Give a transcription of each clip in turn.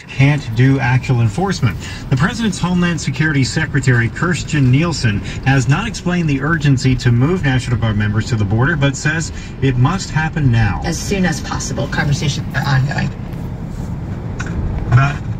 can't do actual enforcement. The president's Homeland Security Secretary, Kirstjen Nielsen, has not explained the urgency to move National Guard members to the border, but says it must happen now. As soon as possible. Conversations are ongoing.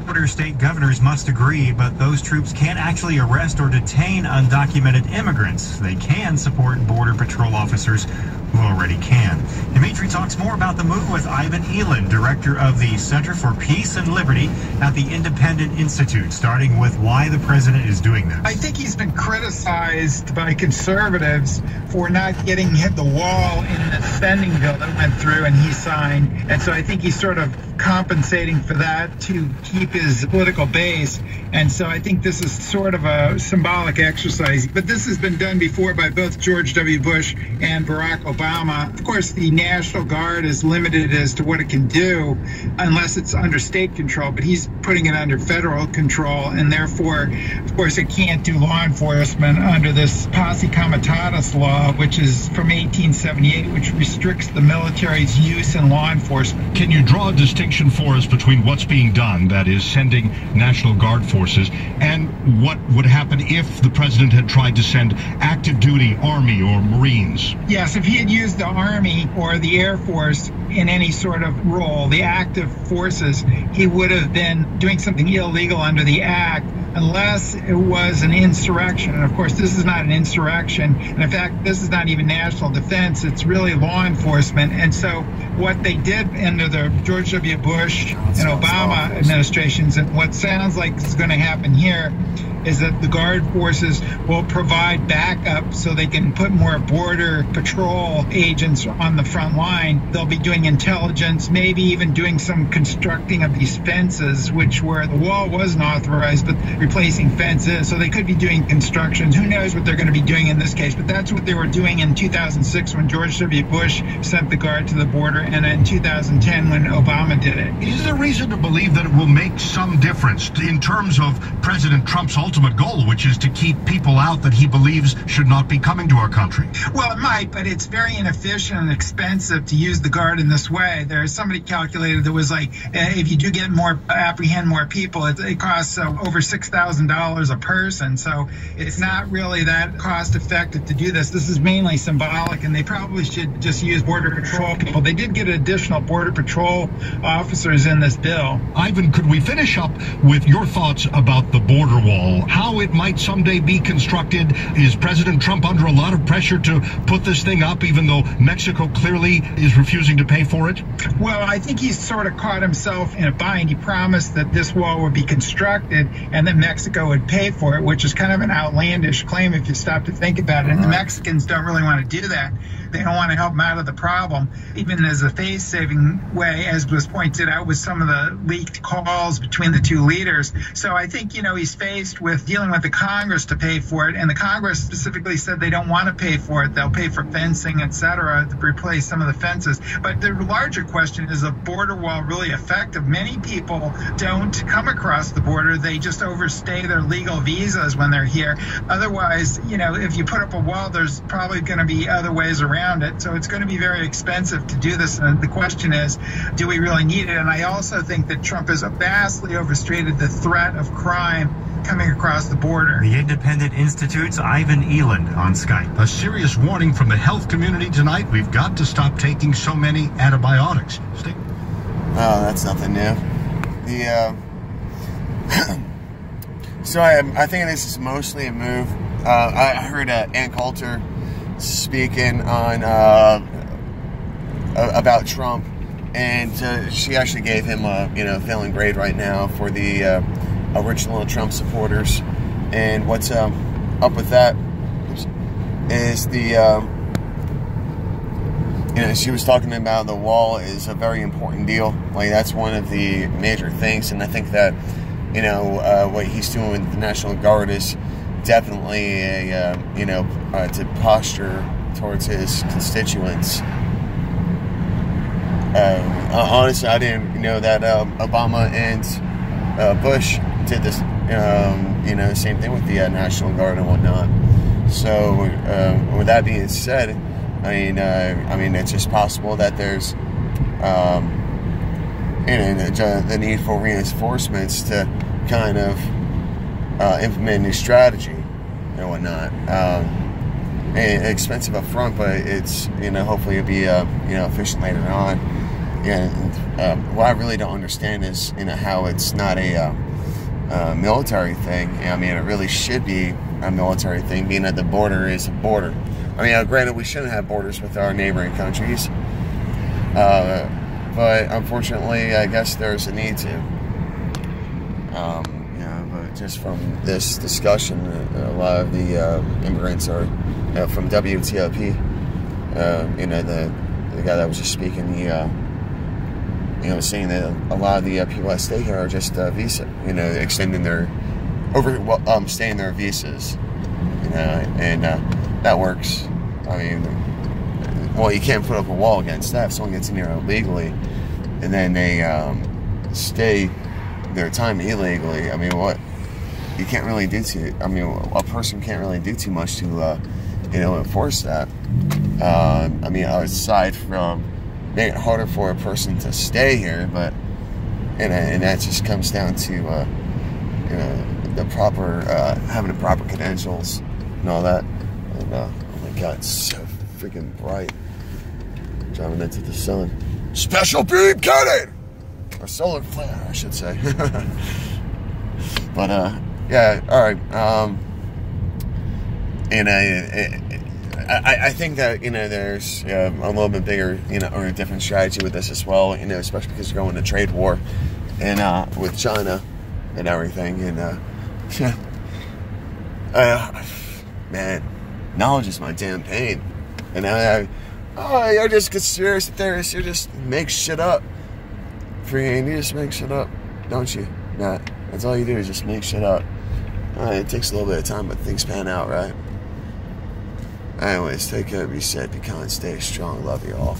Border state governors must agree, but those troops can't actually arrest or detain undocumented immigrants. They can support Border Patrol officers who already can. Dimitri talks more about the move with Ivan Eland, director of the Center for Peace and Liberty at the Independent Institute, starting with why the president is doing this. I think he's been criticized by conservatives for not getting hit the wall in the spending bill that went through and he signed. And so I think he's sort of compensating for that to keep his political base. And so I think this is sort of a symbolic exercise. But this has been done before by both George W. Bush and Barack Obama. Of course, the National Guard is limited as to what it can do unless it's under state control, but he's putting it under federal control, and therefore, of course, it can't do law enforcement under this Posse Comitatus law, which is from 1878, which restricts the military's use in law enforcement. Can you draw a distinction for us between what's being done, that is sending National Guard forces, and what would happen if the president had tried to send active duty Army or Marines? Yes, if he had used the Army or the Air Force in any sort of role, the active forces, he would have been doing something illegal under the Act unless it was an insurrection. And of course, this is not an insurrection. And in fact, this is not even national defense. It's really law enforcement. And so what they did under the George W. Bush and Obama administrations, and what sounds like is going to happen here, is that the Guard forces will provide backup so they can put more Border Patrol agents on the front line. They'll be doing intelligence, maybe even doing some constructing of these fences, which where the wall wasn't authorized, but replacing fences. So they could be doing constructions. Who knows what they're going to be doing in this case? But that's what they were doing in 2006 when George W. Bush sent the Guard to the border, and in 2010 when Obama did it. Is there reason to believe that it will make some difference in terms of President Trump's ultimate goal, which is to keep people out that he believes should not be coming to our country? Well, it might, but it's very inefficient and expensive to use the Guard in this way. There's somebody calculated that was like, if you do get apprehend more people, it costs over $6,000 a person. So it's not really that cost effective to do this. This is mainly symbolic, and they probably should just use Border Patrol people. They did get additional Border Patrol officers in this bill. Ivan, could we finish up with your thoughts about the border wall? How it might someday be constructed? Is President Trump under a lot of pressure to put this thing up, even though Mexico clearly is refusing to pay for it? Well, I think he's sort of caught himself in a bind. He promised that this wall would be constructed and that Mexico would pay for it, which is kind of an outlandish claim if you stop to think about it. And the Mexicans don't really want to do that. They don't want to help him out of the problem, even as a face-saving way, as was pointed out with some of the leaked calls between the two leaders. So I think, he's faced with dealing with the Congress to pay for it, and the Congress specifically said they don't want to pay for it. They'll pay for fencing, etc., to replace some of the fences. But the larger question is, a border wall really effective? Many people don't come across the border. They just overstay their legal visas when they're here. Otherwise, if you put up a wall, there's probably going to be other ways around it. So it's going to be very expensive to do this. And the question is, do we really need it? And I also think that Trump has vastly overstated the threat of crime coming across the border. The Independent Institute's Ivan Eland on Skype. A serious warning from the health community tonight. We've got to stop taking so many antibiotics. Oh, that's nothing new. So I think this is mostly a move. I heard Ann Coulter speaking on about Trump, and she actually gave him a failing grade right now for the original Trump supporters. And what's up with that is she was talking about the wall is a very important deal. Like, that's one of the major things, and I think that what he's doing with the National Guard is definitely to posture towards his constituents. Honestly, I didn't know that Obama and Bush did this, same thing with the National Guard and whatnot. So, with that being said, I mean, it's just possible that there's, and the need for reinforcements to kind of implement new strategy and whatnot. And expensive up front, but it's, hopefully it'll be, efficient later on. And what I really don't understand is, how it's not a military thing. I mean, it really should be a military thing, being that the border is a border. I mean, granted, we shouldn't have borders with our neighboring countries, but unfortunately, I guess there's a need to. But just from this discussion, a lot of the immigrants are from WTOP. The guy that was just speaking, he saying that a lot of the people that stay here are just visa, extending their staying their visas, and that works. I mean, well, you can't put up a wall against that if someone gets in here illegally, and then they stay their time illegally. I mean, what you can't really do a person can't really do too much to enforce that. I mean, aside from making it harder for a person to stay here, but and that just comes down to the proper having the proper credentials and all that. And oh my God, it's so freaking bright driving into the sun. Special beam cannon, or solar flare, I should say. But yeah, all right. And I think that there's a little bit bigger or a different strategy with this as well. Especially because you're going to trade war and with China and everything. And man, knowledge is my damn pain. And you're just conspiracy theorists. You just make shit up. You just make shit up, don't you? Nah, that's all you do is just make shit up. It takes a little bit of time, but things pan out, right? Anyways, take care, be safe, be kind, stay strong, love you all.